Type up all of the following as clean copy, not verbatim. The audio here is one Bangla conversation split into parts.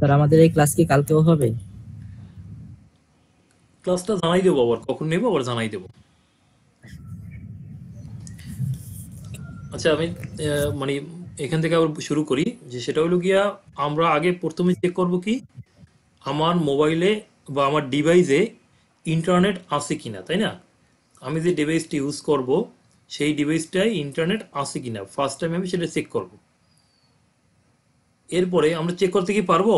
স্যার আমাদের এই ক্লাস কি কালকেও হবে? ক্লাসটা জানাই দেবো, আবার কখন নেবো আবার জানাই দেবো। আচ্ছা, আমি মানে এখান থেকে আবার শুরু করি, যে সেটা হলো গিয়া আমরা আগে প্রথমে চেক করব কি আমার মোবাইলে বা আমার ডিভাইসে ইন্টারনেট আছে কিনা, তাই না? আমি যে ডিভাইসটি ইউজ করব সেই ডিভাইসটায় ইন্টারনেট আছে কিনা ফার্স্ট টাইম আমি সেটা চেক করব। এরপরে আমরা চেক করতে কি পারবো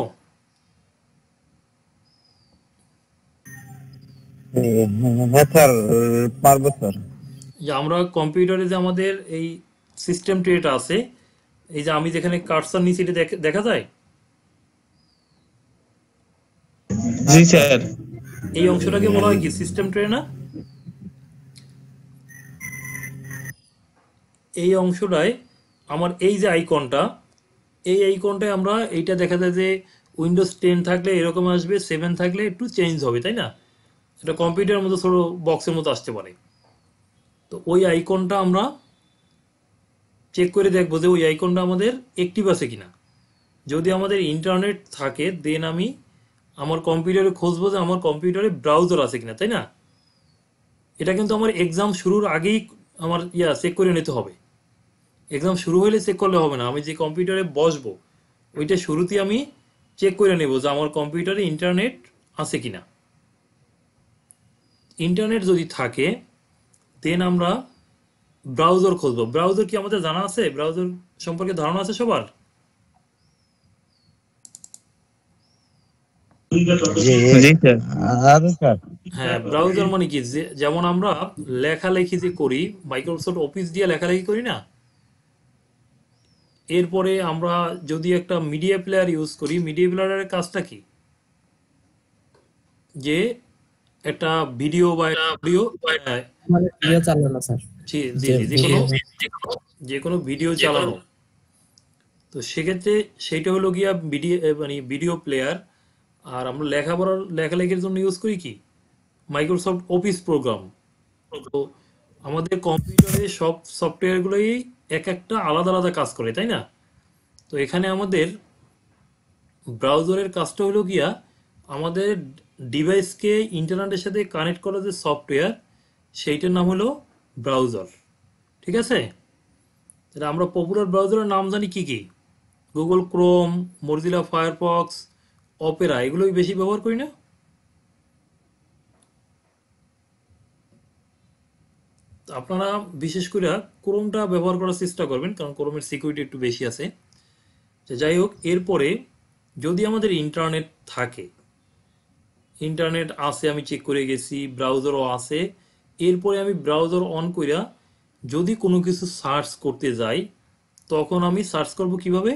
হ্যাঁ স্যার, পারবো স্যার। যে আমরা কম্পিউটারে যে আমাদের এই সিস্টেম ট্রেটা আছে, এই যে আমি যেখানে কার্সার নিচে এটা দেখা যায়, জি স্যার। এই অংশটাকে বলা হয় কি সিস্টেম ট্রে না? এই অংশটায় আমার এই যে আইকনটা, এই আইকনটায় আমরা এইটা দেখা যায় যে উইন্ডোজ 10 থাকলে এরকম আসবে, 7 থাকলে একটু চেঞ্জ হবে, তাই না? এটা কম্পিউটারের মতো ছোট বক্সের মতো আসতে পারে। তো ওই আইকনটা আমরা চেক করে দেখবো যে ওই আইকনটা আমাদের অ্যাক্টিভ আছে কিনা। যদি আমাদের ইন্টারনেট থাকে দেন আমি আমার কম্পিউটারে খুঁজবো যে আমার কম্পিউটারে ব্রাউজার আছে কিনা, তাই না? এটা কিন্তু আমার এক্সাম শুরুর আগেই আমার চেক করে নিতে হবে। এক্সাম শুরু হলে চেক করলে হবে না, আমি যে কম্পিউটারে বসবো ওইটা শুরুতেই আমি চেক করে নেব যে আমার কম্পিউটারে ইন্টারনেট আছে কিনা। ইন্টারনেট যদি থাকে দেন আমরা ব্রাউজার খুঁজবো। ব্রাউজার কি আমাদের জানা আছে? ব্রাউজার সম্পর্কে ধারণা আছে সবার? জি জি স্যার। আরে স্যার, হ্যাঁ, ব্রাউজার মানে কি, যেমন আমরা লেখালেখি যে করি, মাইক্রোসফট অফিস দিয়ে লেখালেখি করি না, এরপরে আমরা যদি একটা মিডিয়া প্লেয়ার ইউজ করি, মিডিয়া প্লেয়ারের কাজটা কি, যে একটা ভিডিও বা অডিও, মানে ভিডিও চালানো স্যার, জি জি যে জি, যে কোনো ভিডিও। ভিডিও চালানো। তো সেক্ষেত্রে সেইটা হলো গিয়া ভিডিও, মানে ভিডিও প্লেয়ার। আর আমরা লেখালেখির জন্য ইউজ করি কি মাইক্রোসফট অফিস প্রোগ্রাম। তো আমাদের কম্পিউটারে সব সফটওয়্যারগুলোই এক একটা আলাদা আলাদা কাজ করে, তাই না? তো এখানে আমাদের ব্রাউজারের কাজটা হলো গিয়া আমাদের ডিভাইসকে ইন্টারনেটের সাথে কানেক্ট করা যে সফটওয়্যার, সেইটার নাম হলো ব্রাউজার। ঠিক আছে? তাহলে আমরা পপুলার ব্রাউজারের নাম জানি কি কি? Google Chrome, Mozilla Firefox, Opera, এগুলোই বেশি ব্যবহার করি না? তো আপনারা বিশেষ করে ক্রোমটা ব্যবহার করার চেষ্টা করবেন, কারণ ক্রোমের সিকিউরিটি একটু বেশি আছে। তো যাই হোক, এরপরে যদি আমাদের ইন্টারনেট থাকে, ইন্টারনেট আছে আমি চেক করে গেছি, ব্রাউজারও আছে, এরপরে আমি ব্রাউজার অন কইরা যদি কোনো কিছু সার্চ করতে যাই, তখন আমি সার্চ করব কিভাবে?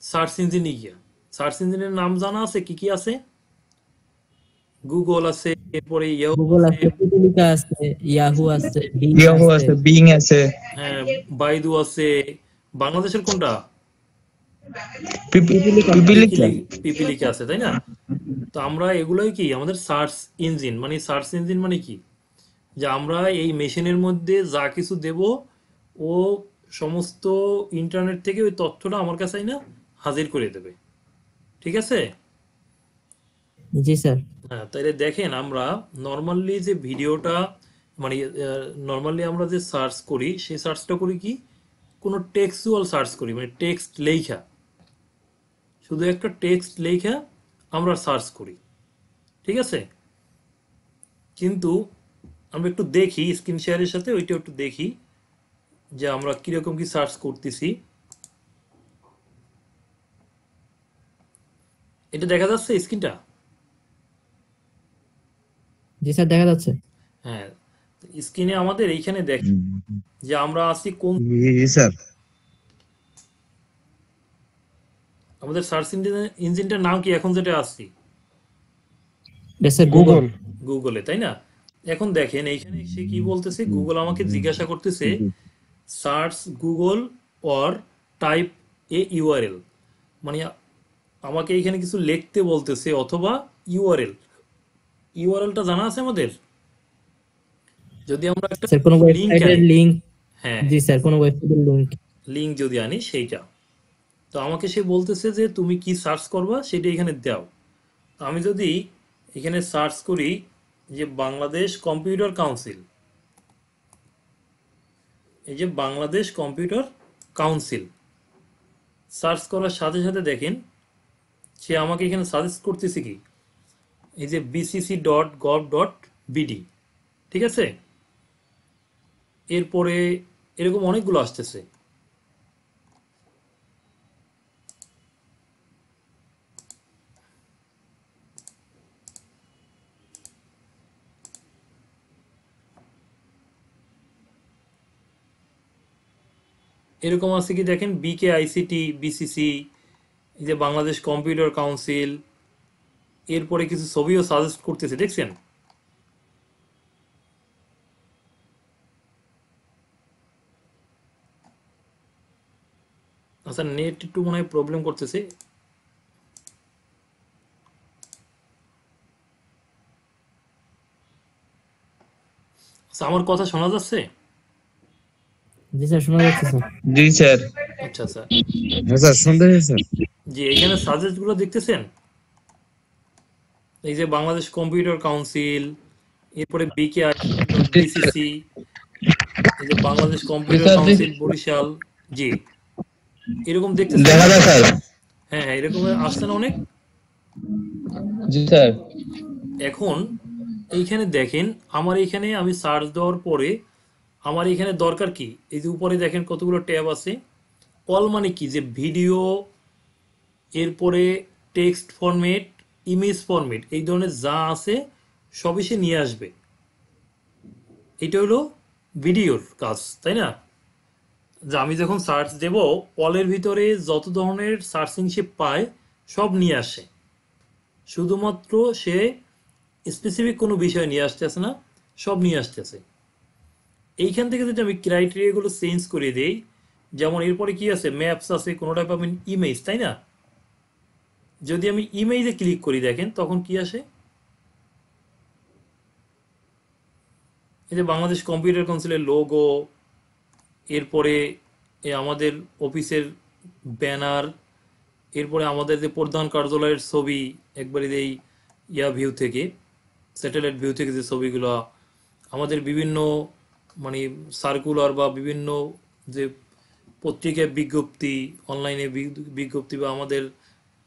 সার্চ ইঞ্জিনে গিয়া। সার্চ ইঞ্জিনের নাম জানা আছে কি কি আছে? গুগল আছে, এরপরে ইয়াহু গুগল আছে, আছে, পিপিলিকা আছে, ইয়াহু আছে, বিং ইয়াহু আছে। আছে, বিং আছে, হ্যাঁ, বাইদু আছে। বাংলাদেশের কোনটা? পিপিলিকা স্যার। পিপিলিকা। পিপিলিকা আছে, তাই না? তো আমরা এগুলোই কি আমাদের সার্চ ইঞ্জিন, মানে সার্চ ইঞ্জিন মানে কি, যে আমরা এই মেশিনের মধ্যে যা কিছু দেব ও সমস্ত ইন্টারনেট থেকে ওই তথ্যটা আমার কাছে না হাজির করে দেবে। ঠিক আছে? জি স্যার। হ্যাঁ, তাইলে দেখেন আমরা নর্মালি যে ভিডিওটা, মানে নর্মালি আমরা যে সার্চ করি সেই সার্চটা করি কি কোনো টেক্সচুয়াল সার্চ করি, মানে টেক্সট লেখা, শুধু একটা টেক্সট লেখা আমরা সার্চ করি। ঠিক আছে? কিন্তু আমরা একটু দেখি স্ক্রিন শেয়ারের সাথে ওইটা একটু দেখি যে আমরা কিরকম কি সার্চ করতেছি। এটা দেখা যাচ্ছে স্ক্রিনটা? জি স্যার, দেখা যাচ্ছে। হ্যাঁ, স্ক্রিনে আমাদের এইখানে দেখে যে আমরা আছি কোন, জি স্যার। আমাদের সার্চ ইঞ্জিনটার নাম কি এখন যেটা আসছি? এটা স্যার গুগল। গুগল। গুগলে, তাই না? এখন দেখেন এইখানে সে কি বলতেছে, গুগল আমাকে জিজ্ঞাসা করতেছে search Google or type A URL, মানে আমাকে এইখানে কিছু লিখতে বলতেছে, অথবা ইউআরএল। ইউআরএলটা জানা আছে আমাদের? যদি আমরা একটা স্যার কোনো লিঙ্ক ওয়েবসাইটের আনি, লিংক। হ্যাঁ, জি স্যার, কোনো ওয়েবসাইটের লিংক। লিঙ্ক যদি আনি সেইটা। তো আমাকে সে বলতেছে যে তুমি কি সার্চ করবা সেটা এখানে দাও। তো আমি যদি এখানে সার্চ করি যে বাংলাদেশ কম্পিউটার কাউন্সিল, এই যে বাংলাদেশ কম্পিউটার কাউন্সিল সার্চ করার সাথে সাথে দেখেন সে আমাকে এখানে সাজেস্ট করতেছে কি, এই যে bcc.gov.bd, ঠিক আছে। এরপরে এরকম অনেকগুলো আসতেছে। এরকম আছে কি দেখেন বিকেআইসিটি, বিসিসি, এই যে বাংলাদেশ কম্পিউটার কাউন্সিল, এরপরে কিছু ছবিও সাজেস্ট করতেছে, দেখছেন। আচ্ছা নেট একটু মনে হয় প্রবলেম করতেছে। আচ্ছা আমার কথা শোনা যাচ্ছে? জি স্যার, শোনা যাচ্ছে স্যার। জি স্যার। আচ্ছা আচ্ছা, হ্যাঁ স্যার, শুনতে স্যার। যে এখানে সাজেস্ট গুলো দেখতেছেন, এই যে বাংলাদেশ কম্পিউটার কাউন্সিল, এরপরে বিকেআইসিটি.বিসিসি, এই যে বাংলাদেশ কম্পিউটার কাউন্সিল বরিশাল, জি এরকম দেখতেছেন। দেখা যায় স্যার। হ্যাঁ হ্যাঁ, এরকম আসছে না অনেক। জি স্যার। এখন এইখানে দেখেন আমার এইখানে আমি সার্চ দেওয়ার পরে আমার এখানে দরকার কি, এই যে উপরে দেখেন কতগুলো ট্যাব আছে। অল মানে কি, যে ভিডিও, এরপরে টেক্সট ফরম্যাট, ইমেজ ফরম্যাট, এই ধরনের যা আছে সবই সে নিয়ে আসবে। এটা হলো ভিডিওর কাজ, তাই না। যে আমি যখন সার্চ দেব অলের ভিতরে যত ধরনের সার্চিং সে পায় সব নিয়ে আসে, শুধুমাত্র সে স্পেসিফিক কোনো বিষয় নিয়ে আসতেছে না, সব নিয়ে আসতেছে। এইখান থেকে যদি আমি ক্রাইটেরিয়াগুলো চেঞ্জ করে দেই, যেমন এরপরে কি আছে, ম্যাপস আছে, কোনোটাই পাবেন ইমেজ, তাই না। যদি আমি ইমেজে ক্লিক করি দেখেন তখন কি আসে, এই যে বাংলাদেশ কম্পিউটার কাউন্সিলের লোগো, এরপরে আমাদের অফিসের ব্যানার, এরপরে আমাদের যে প্রধান কার্যালয়ের ছবি, একবারে এই ভিউ থেকে, স্যাটেলাইট ভিউ থেকে যে ছবিগুলো, আমাদের বিভিন্ন মানে সার্কুলার বা বিভিন্ন যে পত্রিকায় বিজ্ঞপ্তি, অনলাইনে বিজ্ঞপ্তি, বা আমাদের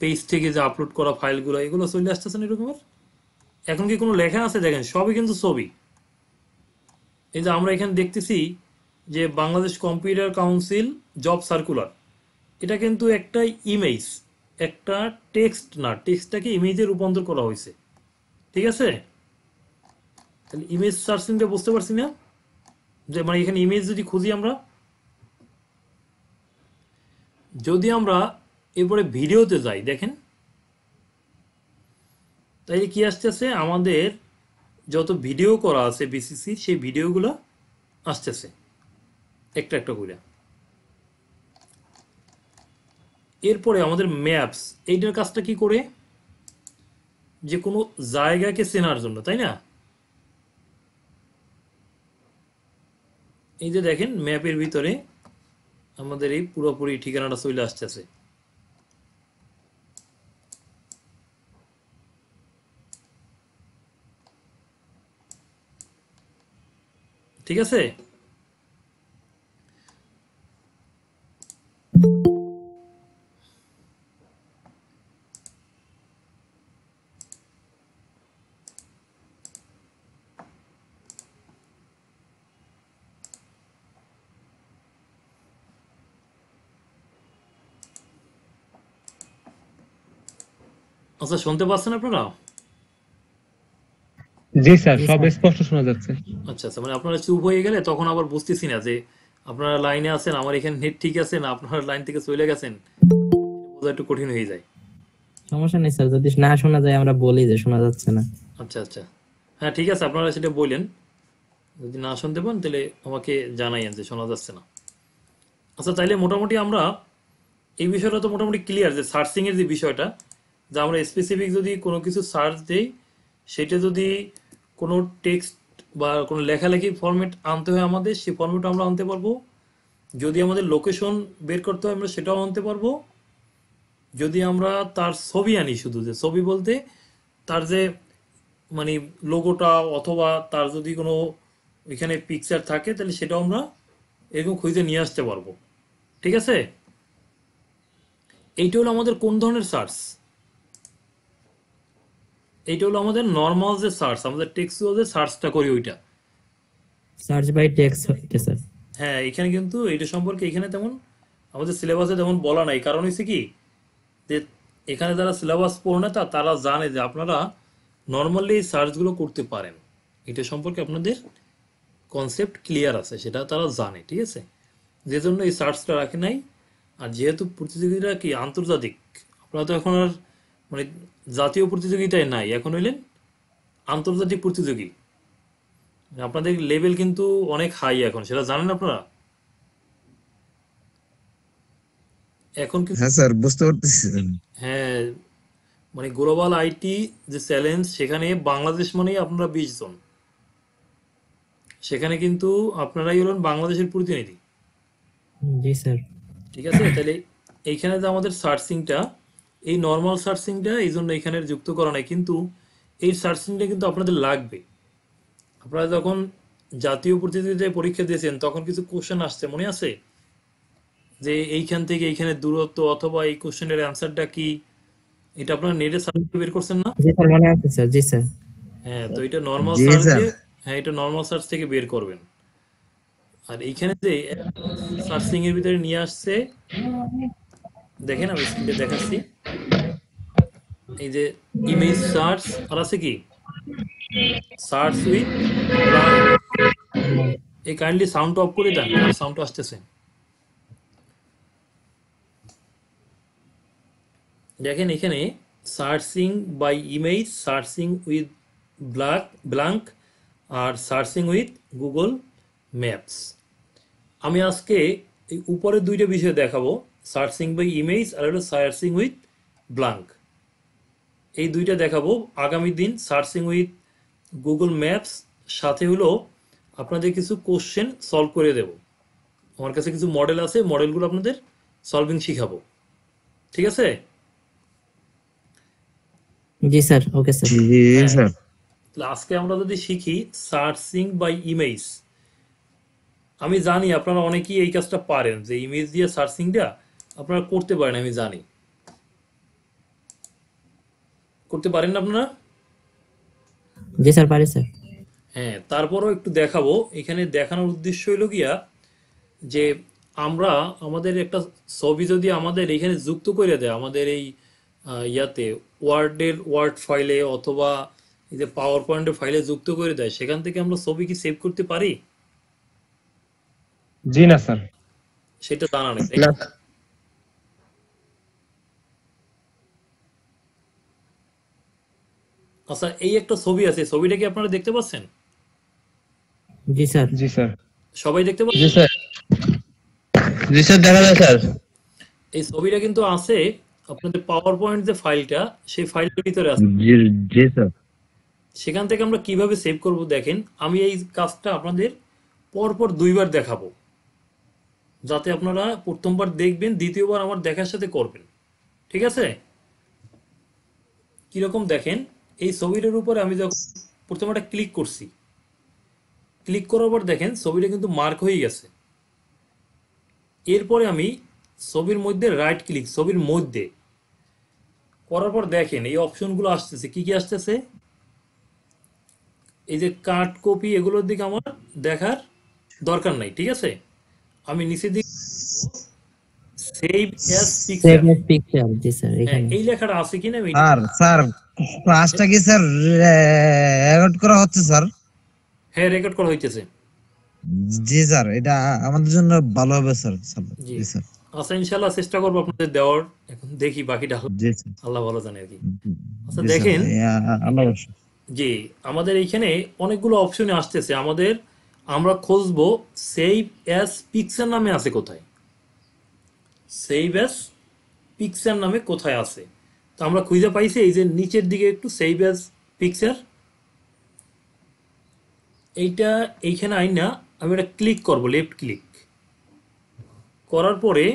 পেজ থেকে যে আপলোড করা ফাইলগুলো, এগুলো চলে আসতেছে না এরকমের। এখন কি কোনো লেখা আছে দেখেন, সবই কিন্তু ছবি। এই যে আমরা এখানে দেখতেছি যে Bangladesh computer council job circular, এটা কিন্তু একটা ইমেজ, একটা টেক্সট না, টেক্সটটাকে ইমেজে রূপান্তর করা হয়েছে, ঠিক আছে। তাহলে ইমেজ সার্চিংটা বুঝতে পারছি না, যে মানে এখানে ইমেজ যদি খুঁজি আমরা, যদি আমরা এরপরে ভিডিওতে যাই দেখেন, তাই কি আসতেছে, আমাদের যত ভিডিও করা আছে বিসিসি, সেই ভিডিওগুলো আসতেছে একটা একটা করে। এরপরে আমাদের ম্যাপস, এইটার কাজটা কি করে, যে কোনো জায়গাকে চেনার জন্য, তাই না। এই যে দেখেন ম্যাপের ভিতরে আমাদের এই পুরোপুরি ঠিকানাটা চলে আসতেছে, ঠিক আছে। আচ্ছা শুনতে পাচ্ছেন আপনারা? জি স্যার, জি সব স্যার। স্পষ্ট শোনা যাচ্ছে। আচ্ছা আচ্ছা, মানে আপনারা চুপ হয়ে গেলে তখন আবার বুঝতেছি না যে আপনারা লাইনে আছেন, আমার এখানে নেট ঠিক আছে না, আপনারা লাইন থেকে চলে গেছেন, বোঝা একটু কঠিন হয়ে যায়। সমস্যা নেই স্যার, যদি না শোনা যায় আমরা বলি যে শোনা যাচ্ছে না। আচ্ছা আচ্ছা, হ্যাঁ ঠিক আছে, আপনারা সেটা বললেন। যদি না শুনতে পান তাহলে আমাকে জানাইয়েন যে শোনা যাচ্ছে না। আচ্ছা তাইলে মোটামুটি আমরা এই বিষয়টা তো মোটামুটি ক্লিয়ার, যে সার্চিং এর যে বিষয়টা, যে আমরা স্পেসিফিক যদি কোনো কিছু সার্চ দেই, সেটা যদি কোনো টেক্সট বা কোনো লেখালেখি ফরম্যাট আনতে হয় আমাদের, সেই ফরম্যাট আমরা আনতে পারবো। যদি আমাদের লোকেশন বের করতে হয় আমরা সেটাও আনতে পারবো। যদি আমরা তার ছবি আনি, শুধু যে ছবি বলতে তার যে মানে লোগোটা অথবা তার যদি কোনো এখানে পিকচার থাকে তাহলে সেটাও আমরা এরকম খুঁজে নিয়ে আসতে পারবো। ঠিক আছে, এইটা হলো আমাদের কোন ধরনের সার্চ? এইটা হলো আমাদের নর্মাল যে সার্চ, আমাদের টেক্সচুয়াল যে সার্চটা করি ওইটা। সার্চ বাই টেক্সট হইতে স্যার। হ্যাঁ, এখানে কিন্তু এইটা সম্পর্কে এখানে তেমন আমাদের সিলেবাসে তেমন বলা নাই, কারণ হচ্ছে কি যে এখানে যারা সিলেবাস পড়ে না তারা জানে যে আপনারা নর্মালি এই সার্চগুলো করতে পারেন, এটা সম্পর্কে আপনাদের কনসেপ্ট ক্লিয়ার আছে, সেটা তারা জানে। ঠিক আছে, যে জন্য এই সার্চটা রাখে নাই। আর যেহেতু প্রতিযোগিতা কি আন্তর্জাতিক, আপনারা তো এখন আর মানে জাতীয় প্রতিযোগিতায় নাই, এখন হইলেন আন্তর্জাতিক প্রতিযোগী। আপনাদের লেভেল কিন্তু অনেক হাই এখন, সেটা জানেন আপনারা। এখন কিন্তু হ্যাঁ স্যার, বুঝতে পারতেছি স্যার। হ্যাঁ, মানে গ্লোবাল আইটি যে চ্যালেঞ্জ, সেখানে বাংলাদেশ মানেই আপনারা 20 জন, সেখানে কিন্তু আপনারাই হলেন বাংলাদেশের প্রতিনিধি। জি স্যার। ঠিক আছে, তাহলে এইখানে যে আমাদের সার্চিংটা, এই নর্মাল সার্চিংটা এই জন্য এখানে যুক্ত করা নাই, কিন্তু এই সার্চিংটা কিন্তু আপনাদের লাগবে। আপনারা যখন জাতীয় প্রতিযোগিতায় পরীক্ষা দিয়েছেন তখন কিছু কোশ্চেন আসছে, মনে আছে? যে এইখান থেকে এইখানে দূরত্ব অথবা এই কোশ্চেনের অ্যান্সারটা কি, এটা আপনারা নেটে সার্চ করে বের করছেন না? জি স্যার, মনে আছে স্যার। জি স্যার। হ্যাঁ, তো এটা নর্মাল জি সার্চ স্যার। দিয়ে, হ্যাঁ এটা নর্মাল সার্চ থেকে বের করবেন। আর এইখানে যে সার্চিং এর ভিতরে নিয়ে আসছে, দেখেন আমি স্ক্রিনে দেখাচ্ছি, এই যে ইমেজ সার্চ, আর আছে কি সার্চ উইথ ব্লাঙ্ক। এই কাইন্ডলি সাউন্ড অফ করে দেন, কার সাউন্ড আসতেছে। দেখেন এখানে searching by image, searching with blank, আর সার্চিং উইথ গুগল ম্যাপস। আমি আজকে এই উপরের দুইটা বিষয় দেখাবো, সার্চিং বাই ইমেজ আর হলো সার্চিং উইথ ব্লাঙ্ক। এই দুইটা দেখাবো আগামী দিন, সার্চিং উইথ গুগল ম্যাপস, সাথে হলো আপনাদের কিছু কোশ্চেন সলভ করে দেব। আমার কাছে কিছু মডেল আছে, মডেলগুলো আপনাদের সলভিং শিখাবো। ঠিক আছে? জি স্যার। Okay sir. জি হ্যাঁ, স্যার। তাহলে আজকে আমরা যদি শিখি সার্চিং বাই ইমেজ। আমি জানি আপনারা অনেকেই এই কাজটা পারেন, যে ইমেজ দিয়ে সার্চিংটা আপনারা করতে পারেন, আমি জানি করতে পারেন না আপনারা। জি স্যার, পারি স্যার। হ্যাঁ, তারপরও একটু দেখাবো। এখানে দেখানোর উদ্দেশ্য হইল গিয়া যে আমরা আমাদের একটা ছবি যদি আমাদের এখানে যুক্ত করে দেয় আমাদের এই ইয়াতে ওয়ার্ড ফাইলে অথবা এই যে পাওয়ার পয়েন্টের ফাইলে যুক্ত করে দেয়, সেখান থেকে আমরা ছবি কি সেভ করতে পারি? জি না স্যার। সেটা জানা নেই, তাই না। না? আচ্ছা, এই একটা ছবি আছে, ছবিটা কি আপনারা দেখতে পাচ্ছেন? জি স্যার। জি স্যার। সবাই দেখতে জি পাচ্ছেন? স্যার। জি স্যার, দেখা যায় স্যার। এই ছবিটা কিন্তু আছে আপনাদের পাওয়ার পয়েন্ট যে ফাইলটা, সেই ফাইলটার ভিতরে আছে। জি জি স্যার। সেখান থেকে আমরা কিভাবে সেভ করব দেখেন, আমি এই কাজটা আপনাদের পরপর 2বার দেখাবো, যাতে আপনারা প্রথমবার দেখবেন, দ্বিতীয়বার আমার দেখার সাথে করবেন। ঠিক আছে? কিরকম দেখেন, এই ছবিটার উপরে আমি যখন প্রথমে একটা ক্লিক করছি, ক্লিক করার পর দেখেন ছবিটা কিন্তু মার্ক হয়ে গেছে। এরপরে আমি ছবির মধ্যে রাইট ক্লিক, ছবির মধ্যে করার পর দেখেন এই অপশনগুলো আসতেছে, কি কি আসতেছে? এই যে কাট, কপি, এগুলোর দিকে আমার দেখার দরকার নাই। ঠিক আছে, আমি নিচের দিকে save as save picture, as picture. জি স্যার, হ্যাঁ এখানে। এই লেখাটা আছে কিনা আমি স্যার স্যার, ক্লাসটা কি স্যার রেকর্ড করা হচ্ছে স্যার? হ্যাঁ রেকর্ড করা হইতেছে। জি স্যার, এটা আমাদের জন্য ভালো হবে স্যার। স্যার, জি, জি স্যার। আচ্ছা ইনশাল্লাহ চেষ্টা করবো আপনাদের দেওয়ার। এখন দেখি বাকিটা জি স্যার। আল্লাহ ভালো জানে আর কি। আচ্ছা জি স্যার, দেখেন, আল্লাহ হাফেজ। জি আমাদের এইখানে অনেকগুলো অপশনে আসতেছে, আমরা খুঁজবো সেভ অ্যাজ পিকচার নামে আছে কোথায়, সেভ অ্যাজ পিকচার নামে কোথায় আছে। তো আমরা খুঁজে পাইছি এই যে নিচের দিকে একটু সেভ অ্যাজ পিকচার, এইটা এইখানে আইনা আমি এটা ক্লিক করব, লেফট ক্লিক করার পরে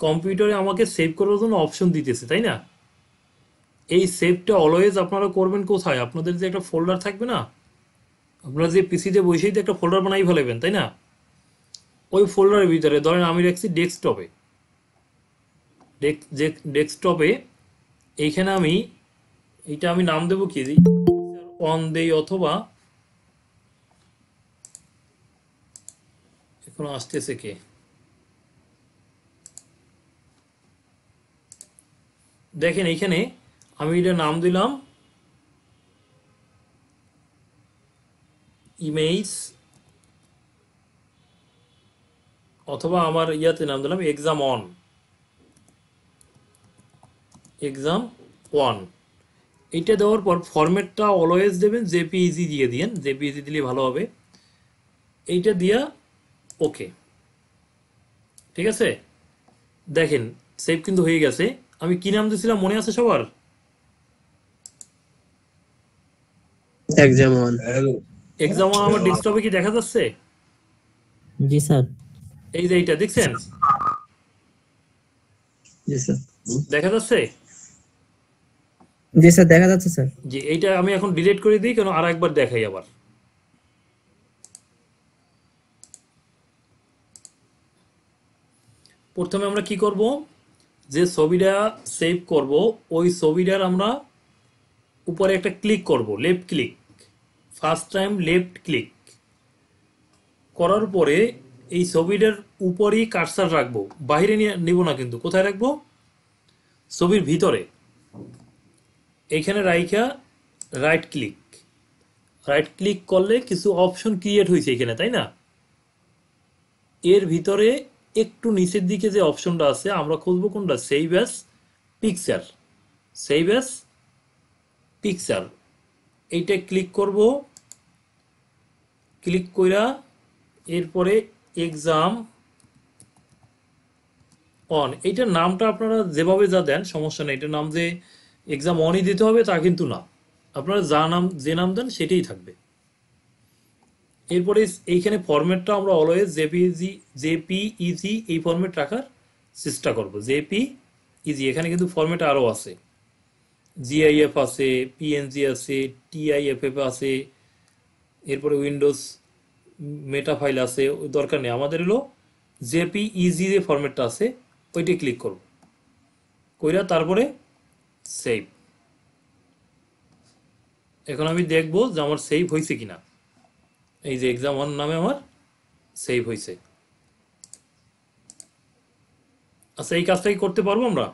কম্পিউটারে আমাকে সেভ করার জন্য অপশন দিতেছে, তাই না? এই সেভটা অলওয়েজ আপনারা করবেন কোথায়? আপনাদের যে একটা ফোল্ডার থাকবে না, আপনারা যে পিসিতে বসেই তো একটা ফোল্ডার বানাই ফেলবেন, তাই না? ওই ফোল্ডারের ভিতরে ধরেন আমি রাখছি ডেস্কটপে, ডেস্কটপে এইখানে আমি এইটা আমি নাম দেবো কি দিই, অন দেই, অথবা এখন আসতেছে কে, দেখেন এইখানে আমি এটা নাম দিলাম ইমেজ, অথবা আমার ইয়াতে নাম দিলাম এক্সাম 1। এটা দেওয়ার পর ফরম্যাটটা অলওয়েজ দেবেন জেপিইজি দিয়ে দিয়েন, জেপিইজি দিলে ভালো হবে। এইটা দিয়া ওকে, ঠিক আছে। দেখেন সেভ কিন্তু হয়ে গেছে। আমি কি নাম দিয়েছিলাম মনে আছে সবার? এক্সাম 1। এক্সাম 1 আমার ডেস্কটপে কি দেখা যাচ্ছে? জি স্যার। এই যে এইটা দেখছেন, জি স্যার। দেখা যাচ্ছে? জি স্যার দেখা যাচ্ছে স্যার। জি, এইটা আমি এখন ডিলিট করে দিই, কেন আর একবার দেখাই আবার। প্রথমে আমরা কি করব, যে ছবিটা সেভ করব ওই ছবিটার আমরা উপরে একটা ক্লিক করব, left click, first time left click করার পরে এই ছবিটার উপরেই কার্সার রাখবো, বাইরে নিয়ে নিব না, কিন্তু কোথায় রাখবো? ছবির ভিতরে। এইখানে রাইখা রাইট ক্লিক করলে কিছু অপশন ক্রিয়েট হয়েছে এখানে, তাই না? এর ভিতরে একটু নিচের দিকে যে অপশনটা আছে আমরা খুঁজবো কোনটা, সেভ অ্যাজ পিকচার। এইটা ক্লিক করব, ক্লিক কইরা এরপরে এক্সাম 1, এইটার নামটা আপনারা যেভাবে যা দেন সমস্যা নেই, এটার নাম যে এক্সাম 1ই দিতে হবে তা কিন্তু না, আপনারা যে নাম দেন সেটাই থাকবে। এরপরে এইখানে ফরম্যাটটা আমরা অলওয়েজ জেপিইজি এই ফরম্যাট রাখার চেষ্টা করব, জেপিইজি। এখানে কিন্তু ফরম্যাট আরও আছে, জিআইএফ আছে, পিএনজি আছে, টিআইএফএফ আছে, এরপরে উইন্ডোজ মেটা ফাইল আছে, ওই দরকার নেই, আমাদের হলো জেপিইজি যে ফরম্যাটটা আছে ওইটাই ক্লিক করব, কইরা তারপরে সেভ। এখন আমি দেখব যে আমার সেভ হয়েছে কিনা। এই যে এক্সাম 1 নামে আমার সেভ হয়েছে। আচ্ছা, এই কাজটা কি করতে পারবো আমরা?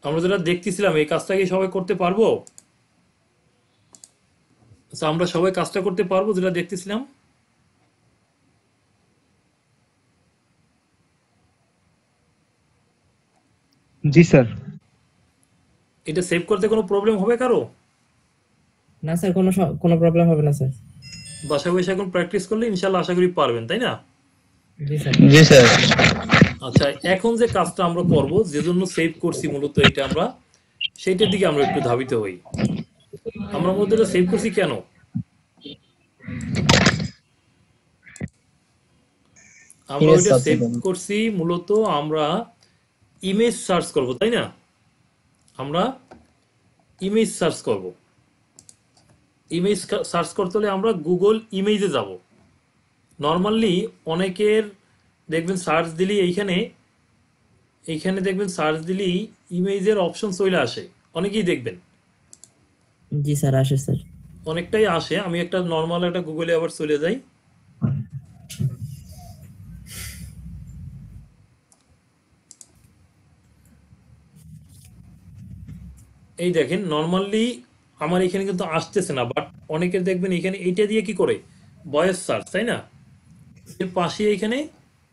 আমরা যেটা দেখতেছিলাম এই কাজটা কি সবাই করতে পারবো? আচ্ছা, আমরা সবাই কাজটা করতে পারবো যেটা দেখতেছিলাম? জি স্যার। এটা সেভ করতে কোনো প্রবলেম হবে কারো? না স্যার, কোনো প্রবলেম হবে না স্যার। বাসায় বসে এখন প্র্যাকটিস করলে ইনশাল্লাহ আশা করি পারবেন, তাই না? জি স্যার। জি স্যার। আচ্ছা, এখন যে কাজটা আমরা করব, যে জন্য সেভ করছি মূলত এটা আমরা, সেইটার দিকে আমরা একটু ধাবিত হই। আমরা মূলত এটা সেভ করছি কেন? আমরা ইমেজ ওইটা সার্চ সেভ করুন। করছি মূলত আমরা ইমেজ সার্চ করব, তাই না? আমরা ইমেজ সার্চ করব। ইমেজ সার্চ করতে হলে আমরা গুগল ইমেজে যাব। নর্মালি অনেকের দেখবেন সার্চ দিলেই এইখানে দেখবেন সার্চ দিলেই ইমেজের অপশন চলে আসে, অনেকেই দেখবেন জি স্যার, আসে স্যার। অনেকটাই আসে। আমি একটা নর্মাল একটা গুগলে আবার চলে যাই। এই দেখেন নর্মালি আমার এখানে কিন্তু আসতেছে না, বাট অনেকের দেখবেন এখানে এইটা দিয়ে কি করে ভয়েস সার্চ, তাই না? এর পাশে এখানে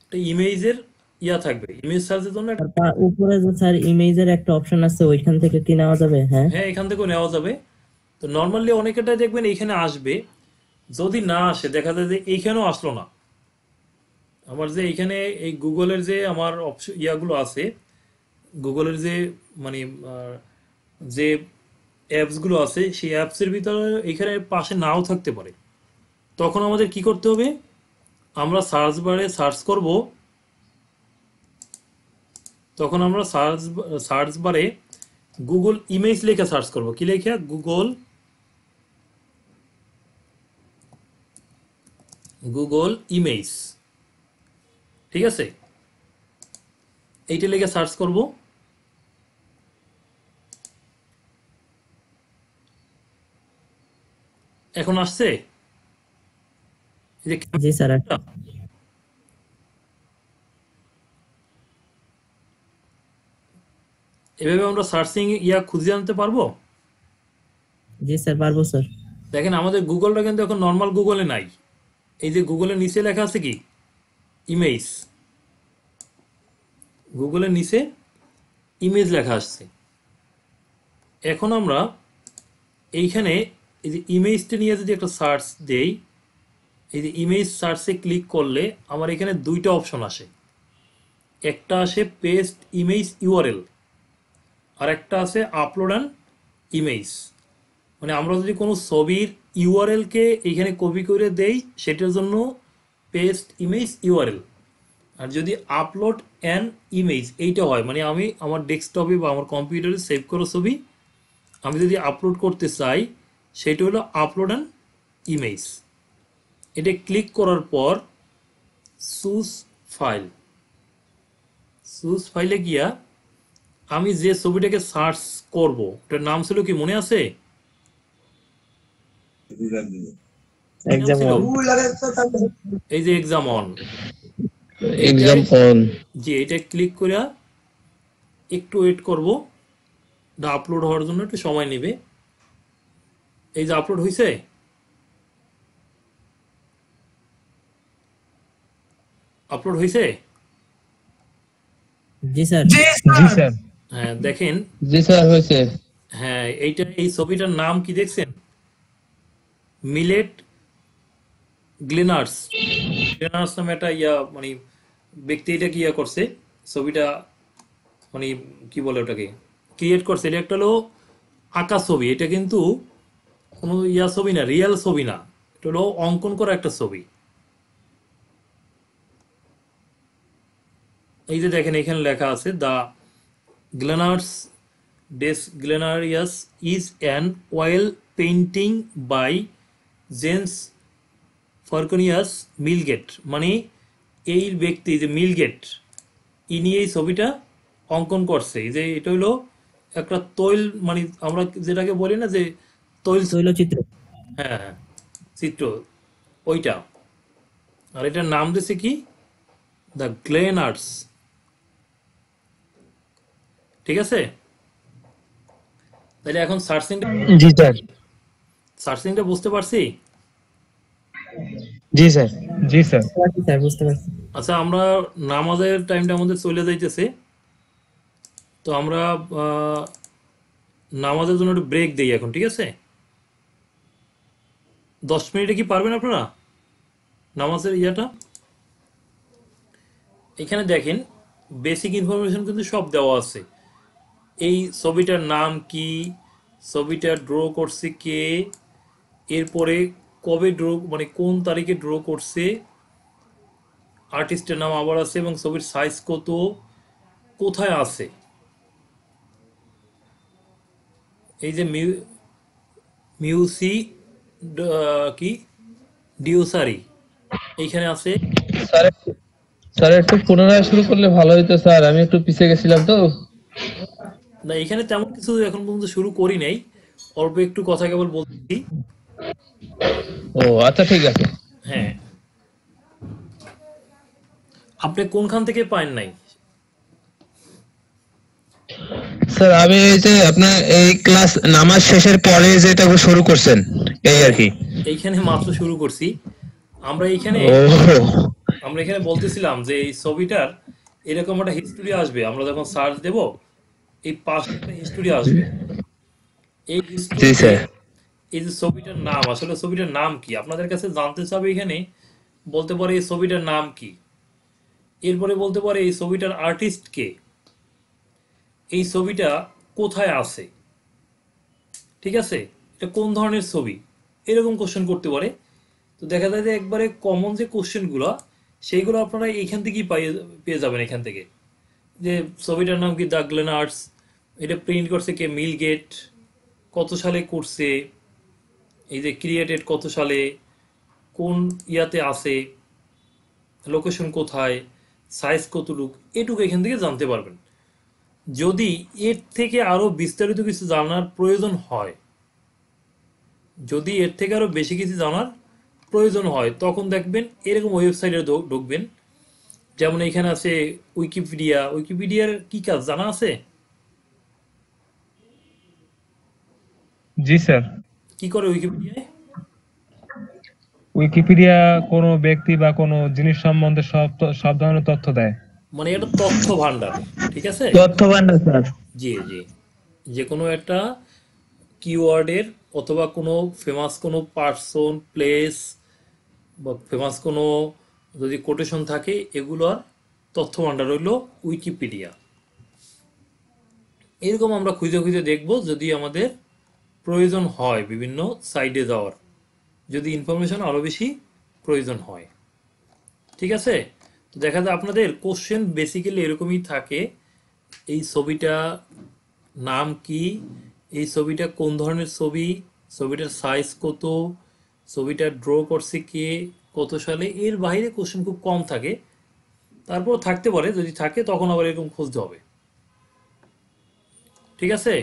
একটা ইমেজের ইয়া থাকবে, ইমেজ সার্চের জন্য আর তার উপরে যে স্যার ইমেজের একটা অপশন আছে, ওইখান থেকে কি নেওয়া যাবে? হ্যাঁ হ্যাঁ, এখান থেকেও নেওয়া যাবে। তো নর্মালি অনেকেরটাই দেখবেন এইখানে আসবে, যদি না আসে দেখা যায় যে এইখানেও আসলো না। আমার যে এইখানে এই গুগলের যে আমার অপশন ইয়াগুলো আছে, গুগলের যে মানে যে অ্যাপসগুলো আছে সেই অ্যাপসের ভিতরে এখানে পাশে নাও থাকতে পারে। তখন আমাদের কি করতে হবে, আমরা সার্চ বারে সার্চ করব, তখন আমরা সার্চ বারে গুগল ইমেজ লেখা সার্চ করব। কি লেখা? Google image. ঠিক আছে, এইটা লেখা সার্চ করব। এখন আসছে এই যে জি স্যার। এভাবে আমরা সার্চিং খুঁজে আনতে পারবো। জি স্যার, পারবো স্যার। দেখেন আমাদের গুগলটা কিন্তু এখন নর্মাল গুগলে নাই। এই যে গুগলের নিচে লেখা আছে কি ইমেজ, গুগলের নিচে ইমেজ লেখা আসছে। এখন আমরা এইখানে এই যে ইমেজটা নিয়ে যদি একটা সার্চ দেই, এই যে ইমেজ সার্চে ক্লিক করলে আমার এখানে দুইটা অপশন আসে। একটা আসে পেস্ট ইমেজ ইউআরএল, আর একটা আছে আপলোড অ্যান্ড ইমেজ। মানে আমরা যদি কোনো ছবির ইউআরএলকে এইখানে কপি করে দেই সেটার জন্য পেস্ট ইমেজ ইউআরএল, আর যদি আপলোড অ্যান ইমেজ এইটা হয়, মানে আমি আমার ডেস্কটপে বা আমার কম্পিউটারে সেভ করা ছবি আমি যদি আপলোড করতে চাই সেটা হলো আপলোড অ্যান ইমেজ। এটা ক্লিক করার পর চুজ ফাইল, চুজ ফাইলে গিয়া আমি যে ছবিটাকে সার্চ করব ওটার নাম ছিল কি মনে আছে? এক্সাম ছিল? 1। এই যে এক্সাম অন, এক্সাম অন। জি এটা ক্লিক করে একটু ওয়েট করব, এটা আপলোড হওয়ার জন্য একটু সময় নেবে। এই যে আপলোড হয়েছে, আপলোড হয়েছে। জি স্যার। জি স্যার। হ্যাঁ দেখেন, জি স্যার হয়েছে। হ্যাঁ এইটা এই ছবিটার নাম কি দেখছেন? মিলেট গ্লেনার্স, গ্লেনার্স নামে একটা মানে ব্যক্তি এটা কি করছে ছবিটা, মানে কি বলে ওটাকে ক্রিয়েট করছে। এটা একটা হলো আঁকা ছবি, এটা কিন্তু কোনো ছবি না, রিয়েল ছবি না, এটা হলো অঙ্কন করা একটা ছবি। এই যে দেখেন এখানে লেখা আছে the Glenars Glenarius is an oil painting by James Farconius Milgate. মানে এই ব্যক্তি যে মিলগেট ইনি এই ছবিটা অঙ্কন করছে। এই যে এটা হলো একটা তৈল, মানে আমরা যেটাকে বলি না যে তৈলচিত্র। হ্যাঁ হ্যাঁ, চিত্র ওইটা। আর এটার নাম দিয়েছে কি দ্য গ্লেনার্স। ঠিক আছে, তাহলে এখন জি স্যার। সার্চিংটা বুঝতে পারছি। জি স্যার। জি স্যার। স্যার বুঝতে পারছি। আচ্ছা আমরা নামাজের টাইমটা আমাদের চলে যাইতেছে, তো আমরা নামাজের জন্য একটু ব্রেক দিই এখন। ঠিক আছে, 10 মিনিটে কি পারবেন আপনারা নামাজের এখানে দেখেন বেসিক ইনফরমেশন কিন্তু সব দেওয়া আছে। এই ছবিটার নাম কি, ছবিটা ড্র করছে কে, এরপরে কবে ড্র, মানে কোন তারিখে ড্র করছে, আর্টিস্টের নাম আবার আছে, এবং ছবির সাইজ কত, কোথায় আছে। এই যে মিউসি কি ডিওসারি এইখানে আছে। স্যার স্যার একটু পুনরায় শুরু করলে ভালো হতো স্যার, আমি একটু পিছিয়ে গেছিলাম তো। না এখানে তেমন কিছু এখন পর্যন্ত শুরু করি নাই, অল্প একটু কথা কেবল বলছি। ও আচ্ছা ঠিক আছে। হ্যাঁ, আপনি কোনখান থেকে পান নাই? স্যার আমি এই যে আপনার এই ক্লাস নামাজ শেষের পরে যেটা শুরু করছেন এই আর কি। এইখানে মাত্র শুরু করছি। আমরা এইখানে ও আমরা এখানে বলতেছিলাম যে এই ছবিটার এরকম একটা হিস্টোরি আসবে, আমরা যখন সার্চ দেব এই পাশে একটা হিস্টোরি আসবে। এই জি হিস্টোরিতে স্যার। এই যে ছবিটার নাম, আসলে ছবিটার নাম কি আপনাদের কাছে জানতে চাবে। এখানে বলতে পারে এই ছবিটার নাম কি, এরপরে বলতে পারে এই ছবিটার আর্টিস্ট কে, এই ছবিটা কোথায় আছে, ঠিক আছে, এটা কোন ধরনের ছবি, এরকম কোশ্চেন করতে পারে। তো দেখা যায় যে একবারে কমন যে কোশ্চেনগুলো সেইগুলো আপনারা এইখান থেকেই পেয়ে যাবেন। এখান থেকে যে ছবিটার নাম কি দ্য গ্লেনার্স, এটা প্রিন্ট করছে কে, মিল গেট, কত সালে করছে, এই যে ক্রিয়েটেড কত সালে, কোন ইয়াতে আছে, লোকেশন কোথায়, সাইজ কতটুক, এটুকু এখান থেকে জানতে পারবেন। যদি এর থেকে আরো বিস্তারিত কিছু জানার প্রয়োজন হয়, যদি এর থেকে আরো বেশি কিছু জানার প্রয়োজন হয়, তখন দেখবেন এরকম ওয়েবসাইটে ঢুকবেন। যেমন এখানে আছে উইকিপিডিয়া। উইকিপিডিয়ার কি কাজ জানা আছে? জি স্যার। কি করে উইকিপিডিয়ায়? উইকিপিডিয়া কোনো ব্যক্তি বা কোনো জিনিস সম্বন্ধে সব ধরনের তথ্য দেয়। মানে এটা তথ্য ভান্ডার, ঠিক আছে? তথ্য ভান্ডার স্যার। জি জি, যে কোনো একটা কিওয়ার্ডের অথবা কোনো ফেমাস কোনো পার্সন, প্লেস বা ফেমাস কোনো যদি কোটেশন থাকে, এগুলোর তথ্য ভান্ডার হইল উইকিপিডিয়া। এরকম আমরা খুঁজে খুঁজে দেখব যদি আমাদের প্রয়োজন হয় বিভিন্ন সাইডে যাওয়ার, যদি ইনফরমেশন আরো বেশি প্রয়োজন হয়। ঠিক আছে? তো দেখা যায় আপনাদের কোশ্চেন বেসিক্যালি এরকমই থাকে। এই ছবিটা নাম কি, এই ছবিটা কোন ধরনের ছবি, ছবিটার সাইজ কত, ছবিটা ড্র করছে কে, কত সালে, এর বাইরে কোশ্চেন খুব কম থাকে। তারপর থাকতে পারে, যদি থাকে তখন আবার এরকম খুঁজতে হবে। ঠিক আছে?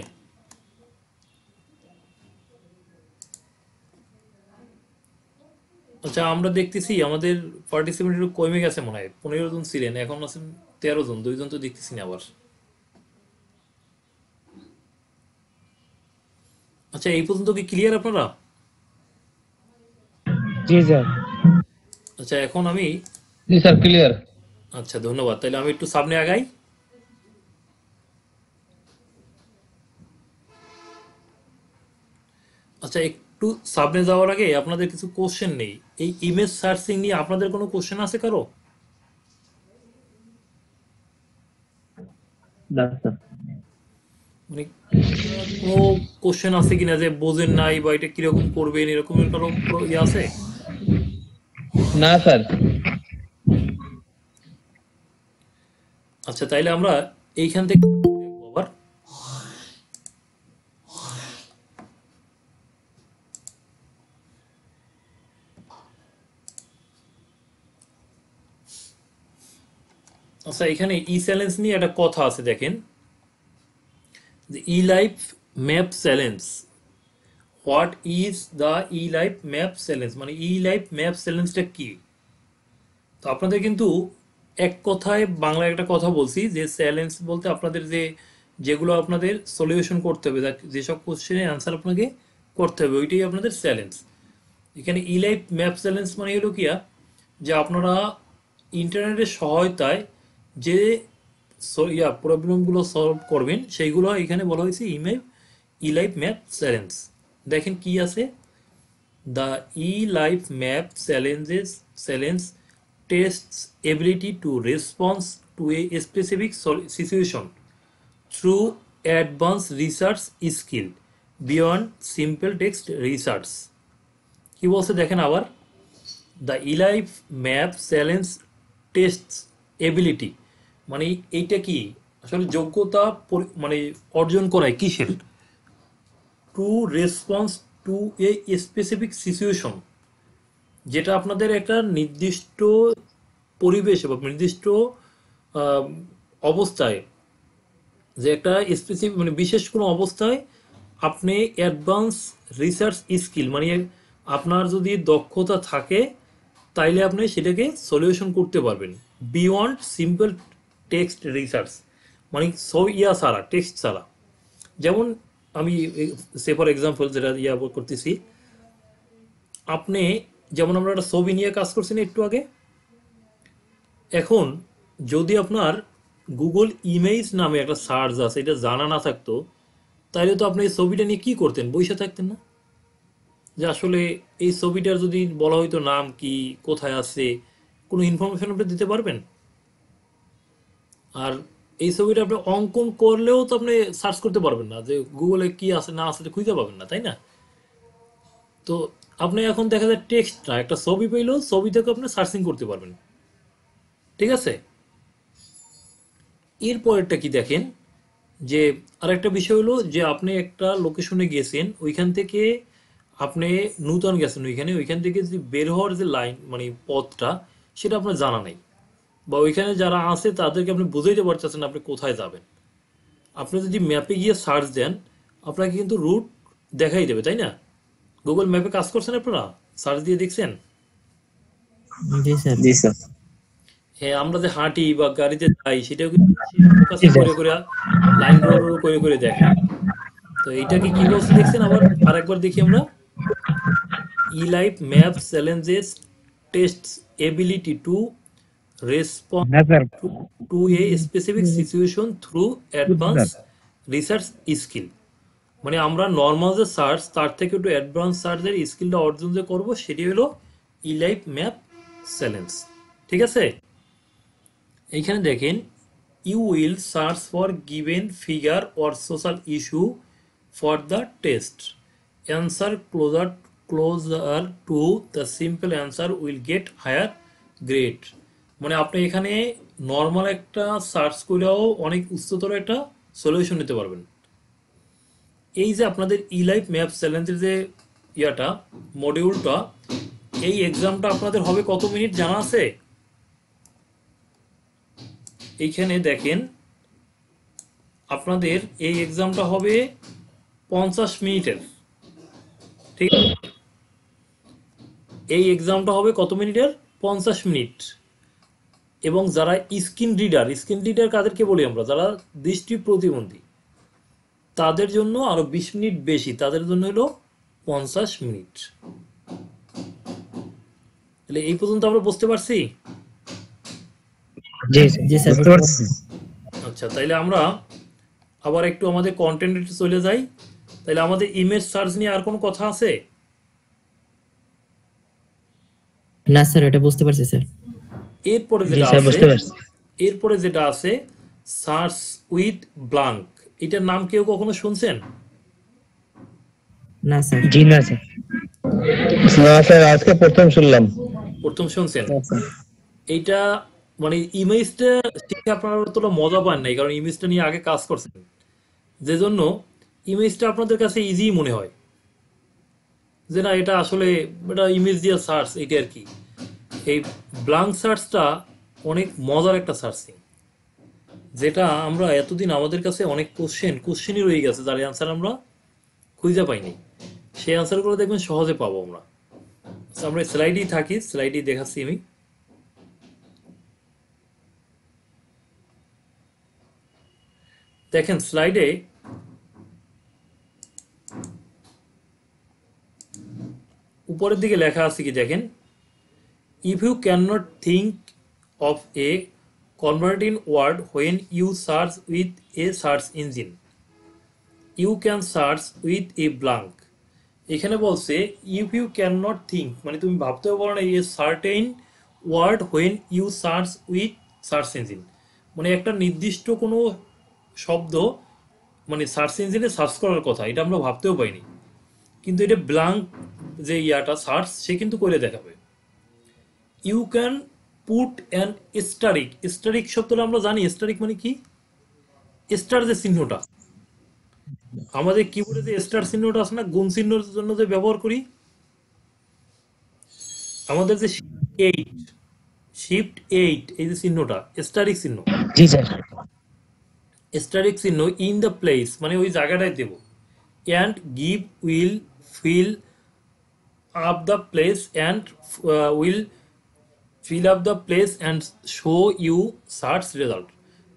আচ্ছা, আমরা দেখতেছি আমাদের পার্টিসিপেন্ট কমে গেছে মনে হয়। 15 জন ছিলেন, এখন আছেন 13 জন, 2 জন তো দেখতেছি না আবার। আচ্ছা, এই পর্যন্ত কি ক্লিয়ার আপনারা? জি স্যার। আচ্ছা, এখন আমি, জি স্যার, ক্লিয়ার। আচ্ছা ধন্যবাদ। তাহলে আমি একটু সামনে আগাই। আচ্ছা, একটু সামনে যাওয়ার আগে আপনাদের কিছু কোশ্চেন নেই। এই ইমেজ সার্চিং নিয়ে আপনাদের কোনো কোশ্চেন আছে কারো? মানে কোনো কোশ্চেন আছে কিনা যে বোঝেন নাই বা এটা কিরকম করবেন, এরকম কারো ইয়ে আছে? না স্যার। আচ্ছা, তাইলে আমরা এইখান থেকে দেখবো আবার। আচ্ছা, এখানে ই চ্যালেঞ্জ নিয়ে একটা কথা আছে, দেখেন। E life map challenge, what is the e life map challenge, মানে ই লাইফ ম্যাপ চ্যালেঞ্জটা কি? তো আপনাদের কিন্তু এক কথায় বাংলায় একটা কথা বলছি যে চ্যালেঞ্জ বলতে আপনাদের যেগুলো আপনাদের সলিউশন করতে হবে, যেসব কোশ্চেনের অ্যান্সার আপনাকে করতে হবে, ওইটাই আপনাদের চ্যালেঞ্জ। এখানে ই লাইফ ম্যাপ চ্যালেঞ্জ মানে হলো কি, যে আপনারা ইন্টারনেটের সহায়তায় যে প্রবলেমগুলো সলভ করবেন, সেইগুলো এখানে বলা হয়েছে ই লাইফ ম্যাপ চ্যালেঞ্জ। দেখেন কি আছে, the e life map challenge tests ability to respond to a specific situation through advanced research skill beyond simple text research। কি বলছে দেখেন আবার, the e life map challenge tests ability, মানে এইটা কি আসলে যোগ্যতা মানে অর্জন করায় কিসের, to response to a specific situation, যেটা আপনাদের একটা নির্দিষ্ট পরিবেশে বা নির্দিষ্ট অবস্থায়, যে একটা স্পেসিফিক মানে বিশেষ কোনো অবস্থায় আপনি অ্যাডভান্স রিসার্চ স্কিল, মানে আপনার যদি দক্ষতা থাকে তাইলে আপনি সেটাকে সলিউশন করতে পারবেন বিয়ন্ড সিম্পল টেক্সট রিসার্চ, মানে ছাড়া, টেক্সট ছাড়া। যেমন আমি সে ফর এক্সাম্পল যেটা করতেছি, আপনি যেমন আমরা একটা ছবি নিয়ে কাজ করছি না একটু আগে, এখন যদি আপনার গুগল ইমেজ নামে একটা সার্চ আছে, এটা জানা না থাকতো, তাহলে তো আপনি এই ছবিটা নিয়ে কি করতেন, বসে থাকতেন না? যে আসলে এই ছবিটার যদি বলা হয়তো নাম কি, কোথায় আছে, কোনো ইনফরমেশন আপনি দিতে পারবেন? আর এই ছবিটা আপনি অঙ্কন করলেও তো আপনি সার্চ করতে পারবেন না, যে গুগলে কি আছে না আছে খুঁজে পাবেন না, তাই না? তো আপনি এখন দেখা যায় টেক্সট না, একটা ছবি পেলেও ছবি থেকে আপনি সার্চিং করতে পারবেন। ঠিক আছে, এরপরেরটা কি দেখেন, যে আরেকটা বিষয় হলো যে আপনি একটা লোকেশনে গেছেন, ওইখান থেকে আপনি নূতন গেছেন, ওইখান থেকে যে বের হওয়ার যে লাইন মানে পথটা, সেটা আপনার জানা নেই, বা ওইখানে যারা আছে তাদেরকে আপনি বুঝাইতে পারতেছেন আপনি কোথায় যাবেন। আপনি যদি ম্যাপে গিয়ে সার্চ দেন, আপনাকে কিন্তু রুট দেখাই দেবে, তাই না? গুগল ম্যাপে কাজ করছেন আপনারা, সার্চ দিয়ে দেখছেন? জি স্যার। জি স্যার। হ্যাঁ, আমরা যে হাঁটি বা গাড়িতে যাই সেটাও কিন্তু ফোকাসিং করে করে, লাইন ড্র করে করে দেখে। তো এইটাকে কি বলছে দেখছেন? আবার আরেকবার দেখি আমরা। eLife Maps challenges tests ability to respond হ্যাঁ sir. to a specific situation through advanced research skill। মানে আমরা নর্মাল যে সার্চ তার থেকে একটু অ্যাডভান্স সার্চের স্কিলটা অর্জন যে করবো, সেটি হলো eLife Map চ্যালেঞ্জ। ঠিক আছে, এইখানে দেখেন, you will search for given figure or social issue for the test, answer closer to the simple answer will get higher grade. মানে আপনি এখানে নর্মাল একটা সার্চ করেও অনেক উচ্চতর একটা সলিউশন নিতে পারবেন। এই যে আপনাদের eLife ম্যাপ চ্যালেঞ্জের যে ইয়াটা, মডিউলটা, এই এক্সামটা আপনাদের হবে কত মিনিট জানা আছে? এইখানে দেখেন, আপনাদের এই এক্সামটা হবে 50 মিনিটের। ঠিক আছে, এই এক্সামটা হবে কত মিনিটের? 50 মিনিট। এবং যারা স্ক্রিন রিডার কাদেরকে বলি আমরা? যারা দৃষ্টি প্রতিবন্ধী, তাদের জন্য আরো 20 মিনিট বেশি, তাদের জন্য হলো 50 মিনিট। তাহলে এই পর্যন্ত আমরা বুঝতে পারছি? জি জি স্যার, বুঝতে পারছি। আচ্ছা, তাইলে আমরা আবার একটু আমাদের কন্টেন্টে চলে যাই। তাহলে আমাদের ইমেজ সার্চ নিয়ে আর কোনো কথা আছে? না স্যার, এটা বুঝতে পারছি স্যার। এরপরে জি যেটা স্যার, আছে, বুঝতে পারছি। Search with blank. এটার নাম কেউ কখনো শুনছেন? না স্যার। জি না স্যার। না স্যার, আজকে প্রথম শুনলাম। প্রথম শুনছেন? এইটা মানে ইমেজটা শিখে আপনারা অতটা মজা পান নাই, কারণ ইমেজটা নিয়ে আগে কাজ করছেন, যে জন্য ইমেজটা আপনাদের কাছে ইজি মনে হয়, যে না এটা আসলে এটা ইমেজ দিয়ে সার্চ, এটা আর কি। এই ব্লাঙ্ক সার্চটা অনেক মজার একটা সার্চিং, যেটা আমরা এতদিন আমাদের কাছে অনেক কোশ্চেনই রয়ে গেছে, যার অ্যান্সার আমরা খুঁজে পাইনি। সেই অ্যান্সারগুলো দেখবেন সহজে পাবো আমরা। আচ্ছা, আমরা স্লাইডেই থাকি, স্লাইডেই দেখাচ্ছি আমি। দেখেন স্লাইডে উপরের দিকে লেখা আছে কি দেখেন, if you can not think of a converting word when you search with a search engine, you can search with a blank. এখানে বলছে if you can not think, মানে তুমি ভাবতেও পারো না, a certain word when you search with search engine, মানে একটা নির্দিষ্ট কোনো শব্দ মানে সার্চ ইঞ্জিনে সার্চ করার কথা, এটা আমরা ভাবতেও পাইনি, কিন্তু এটা ব্লাঙ্ক যে ইয়াটা সার্চ, সে কিন্তু করে দেখাবে। You can put an asterisk. Asterisk শব্দটা আমরা জানি, স্টারিক মানে কি? স্টার যে চিহ্নটা, আমাদের কিবোর্ডে যে স্টার চিহ্নটা আছে না, গুণ চিহ্নের জন্য যে ব্যবহার করি, আমাদের যে শিফট 8 এই যে চিহ্নটা, স্টারিক চিহ্ন। জি স্যার। স্টারিক চিহ্ন ইন দ্য প্লেস মানে ওই জায়গাটায় দেব, and give will fill up the place and will fill up the place and show you search result.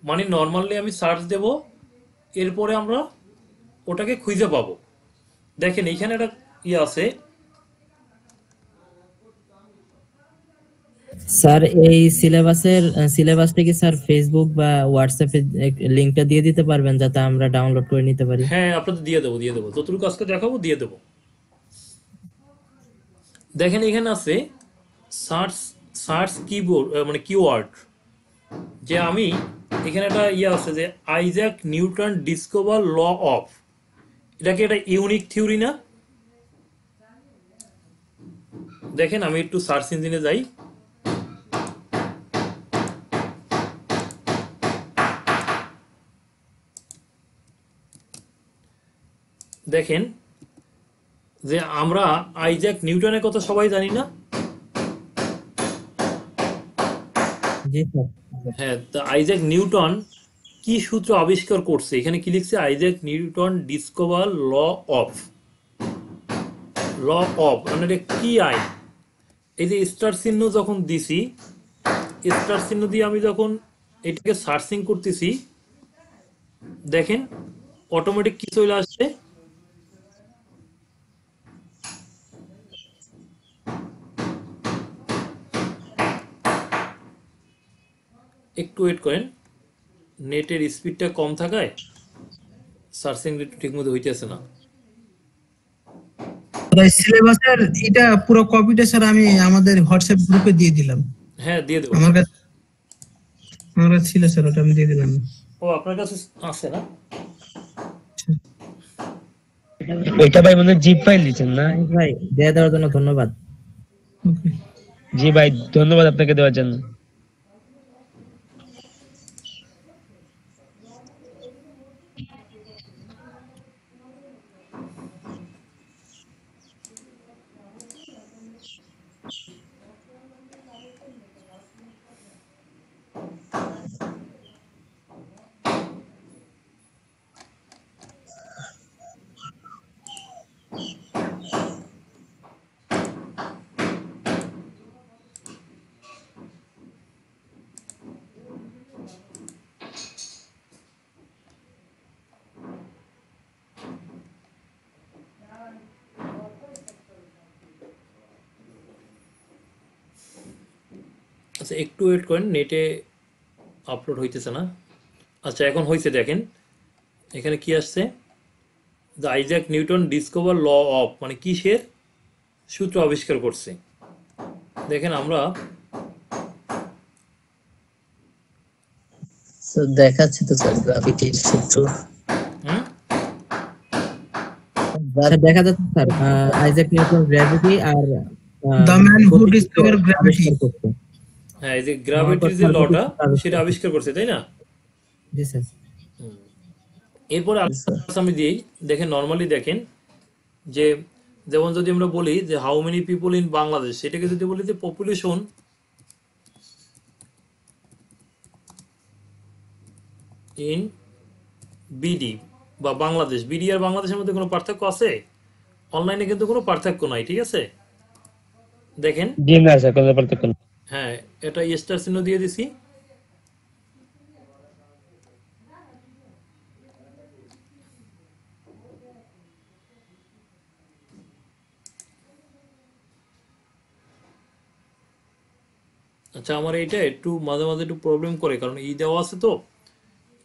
মানে নর্মালি আমি সার্চ দেব, এরপরে আমরা ওটাকে খুঁজে পাবো। দেখেন এইখানে একটা ইয়ে আছে, স্যার এই সিলেবাসটা কি স্যার ফেসবুক বা হোয়াটসঅ্যাপে লিংকটা দিয়ে দিতে পারবেন, যাতে আমরা ডাউনলোড করে নিতে পারি? হ্যাঁ আপনাদের দিয়ে দেবো যতটুকু আজকে দেখাবো দিয়ে দেবো। দেখেন এখানে আছে সার্চ সার্চ কিবোর্ড মানে কিওয়ার্ড, যে আমি এখানে একটা ইয়ে আছে যে Isaac Newton discover law of, এটা কি একটা ইউনিক থিওরি না? দেখেন আমি একটু সার্চ ইঞ্জিনে যাই। দেখেন যে আমরা আইজ্যাক নিউটনের কথা সবাই জানি না? জি স্যার। হ্যাঁ, তো আইজ্যাক নিউটন কি সূত্র আবিষ্কার করছে? এখানে কি লিখছে? Isaac Newton discover law of মানে এটা কি আইন? এই যে স্টার চিহ্ন যখন দিছি, স্টার চিহ্ন দিয়ে আমি যখন এটাকে সার্চিং করতেছি, দেখেন অটোমেটিক কি চলে আসছে? একটু ওয়েট করেন, নেটের স্পিডটা কম থাকায় সার্চিং একটু ঠিক মতো হইতেছে না। সিলেবাসের এটা পুরো কপিটা স্যার আমি আমাদের হোয়াটসঅ্যাপ গ্রুপে দিয়ে দিলাম। হ্যাঁ দিয়ে দেবো। আমার কাছে ছিল স্যার, ওটা আমি দিয়ে দিলাম। ও আপনার কাছে আছে না? ওইটা ভাই মনে জিপ ফাইল দিচ্ছেন না? ভাই দিয়ে দেওয়ার জন্য ধন্যবাদ। ওকে। জি ভাই, ধন্যবাদ আপনাকে দেওয়ার জন্য। আচ্ছা একটু ওয়েট করেন, নেটে আপলোড হইতেছে না। আচ্ছা এখন হয়েছে, দেখেন এখানে কি আসছে? The Isaac Newton discover law of মানে কিসের সূত্র আবিষ্কার করছে? দেখেন আমরা দেখাচ্ছি তো স্যার গ্রাভিটির সূত্র। হুম স্যার দেখা যাচ্ছে sir Isaac Newton gravity are the man who গতির ডিসকভার গ্র্যাভিটি। আবিষ্কার করছে। হ্যাঁ, এই যে গ্রাভিটির যে লটা সেটা আবিষ্কার করছে, তাই না? জি স্যার। এরপরে আমি দিই। দেখেন নর্মালি দেখেন যে যেমন যদি আমরা বলি যে how many people in Bangladesh, সেটাকে যদি বলি যে পপুলেশন ইন বিডি বা বাংলাদেশ, বিডি আর বাংলাদেশের মধ্যে কোনো পার্থক্য আছে? অনলাইনে কিন্তু কোনো পার্থক্য নাই, ঠিক আছে? দেখেন জি না স্যার, কোনো পার্থক্য নেই। হ্যাঁ, এটা স্টার চিহ্ন দিয়ে দিছি। আচ্ছা আমার এইটা একটু মাঝে মাঝে একটু প্রবলেম করে, কারণ ই দেওয়া আছে তো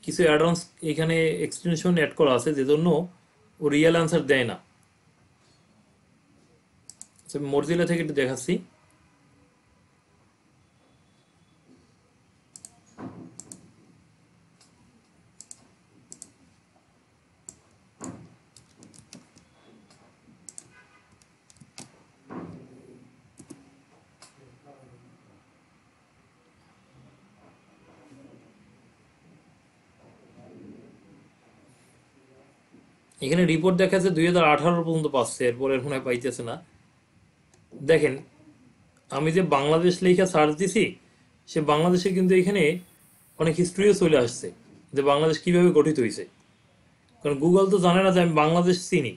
কিছু অ্যাডভান্স এখানে এক্সটেনশন অ্যাড করা আছে, যে জন্য ও রিয়েল অ্যান্সার দেয় না। মরজিলা থেকে একটু দেখাচ্ছি। এখানে রিপোর্ট দেখাচ্ছে 2018 পর্যন্ত পাচ্ছে, এরপরে মনে হয় পাইতেছে না। দেখেন আমি যে বাংলাদেশ লেখা সার্চ দিছি, সে বাংলাদেশে কিন্তু এখানে অনেক হিস্ট্রিও চলে আসছে যে বাংলাদেশ কিভাবে গঠিত হয়েছে, কারণ গুগল তো জানে না যে আমি বাংলাদেশ চিনি,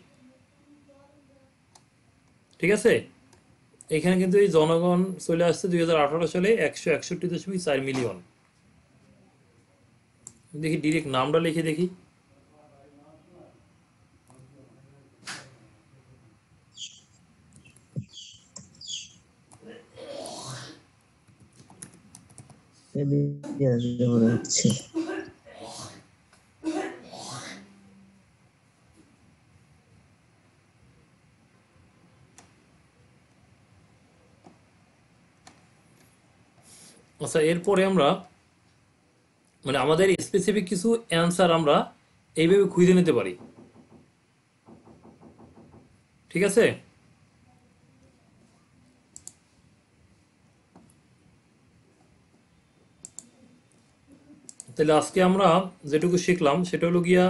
ঠিক আছে? এখানে কিন্তু এই জনগণ চলে আসছে 2018 সালে 161.4 মিলিয়ন। দেখি ডিরেক্ট নামটা লিখে দেখি। মনে হচ্ছে আচ্ছা এরপরে আমরা মানে আমাদের স্পেসিফিক কিছু অ্যান্সার আমরা এইভাবে খুঁজে নিতে পারি, ঠিক আছে? তাহলে আজকে আমরা যেটুকু শিখলাম সেটা হলো গিয়া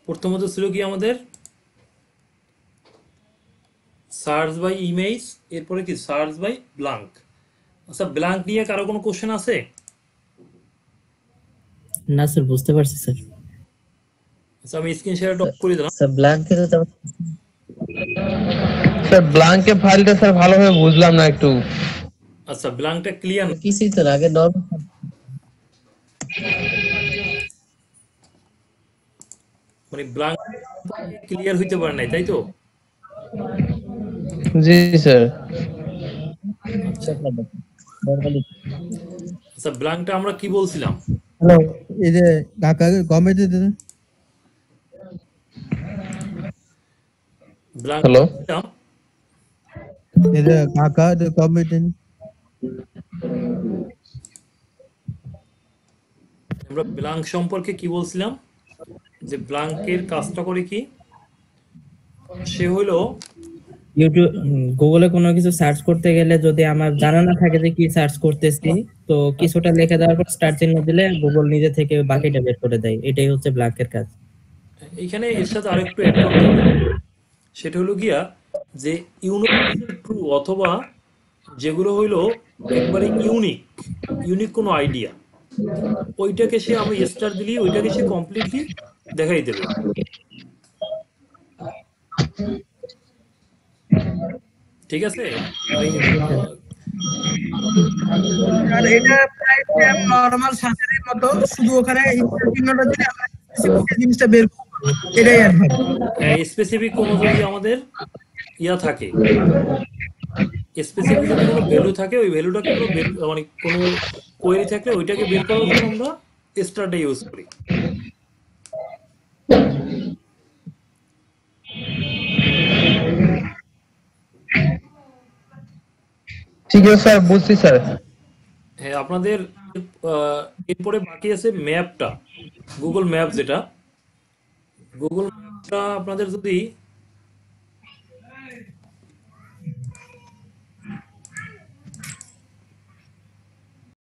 প্রথমত ছিল কি আমাদের সার্চ বাই ইমেজ, এরপরে কি সার্চ বাই ব্ল্যাঙ্ক। আচ্ছা, ব্ল্যাঙ্ক নিয়ে কারো কোনো কোশ্চেন আছে? না স্যার, বুঝতে পারছি স্যার। আচ্ছা, আমি স্ক্রিন শেয়ারটা অফ করে দিলাম। স্যার ব্ল্যাঙ্কে তো স্যার ব্ল্যাঙ্কে ফাইলটা স্যার ভালোভাবে বুঝলাম না একটু। আচ্ছা, ব্ল্যাঙ্কটা ক্লিয়ার না? কিছুই তো না, আগে নরমাল মানে ব্ল্যাঙ্ক ক্লিয়ার হইতে পারে নাই, তাই তো? জি স্যার। নরমালি আচ্ছা, ব্ল্যাঙ্কটা আমরা কি বলছিলাম? হ্যালো, এই যে কাকা গভর্নমেন্টে দিতে ব্ল্যাঙ্ক হ্যালো। এই যে কাকা গভর্নমেন্টে আমরা ব্ল্যাঙ্ক সম্পর্কে কি বলছিলাম, যে ব্ল্যাঙ্কের কাজটা করে কি, সে হলো ইউটিউব গুগলে কোনো কিছু সার্চ করতে গেলে যদি আমার জানা না থাকে যে কি সার্চ করতেছি, তো কিছুটা লিখে দেওয়ার পর স্টার্ট চিহ্ন দিলে গুগল নিজে থেকে বাকিটা বের করে দেয়। এটাই হচ্ছে ব্ল্যাঙ্কের কাজ। এইখানে এর সাথে আরেকটু অ্যাড করতে হবে, সেটা হলো গিয়া যে ট্রু অথবা যেগুলো হইলো একবারে ইউনিক কোনো আইডিয়া, ওইটাকে সে আমরা স্টার দিলি ওইটাকে সে কমপ্লিটলি দেখাই দেবে। ঠিক আছে? আর এটা প্রায় সেম নরমাল সার্চারের মতো, শুধু ওখানে ইন্টার চিহ্নটা দিলে আমরা স্পেসিফিক জিনিসটা বের করব, এটাই অ্যাডভান্স। স্পেসিফিক কোনো যদি আমাদের ইয়া থাকে, স্পেসিফিক যদি কোনো ভ্যালু থাকে, ওই ভ্যালুটাকে আমরা মানে কোনো কোয়েরি থাকলে ওইটাকে বের করার জন্য আমরা স্টারটা ইউজ করি। ঠিক আছে স্যার, বুঝছি স্যার। হ্যাঁ, আপনাদের এরপরে বাকি আছে ম্যাপটা, গুগল ম্যাপ। যেটা গুগল ম্যাপটা আপনাদের যদি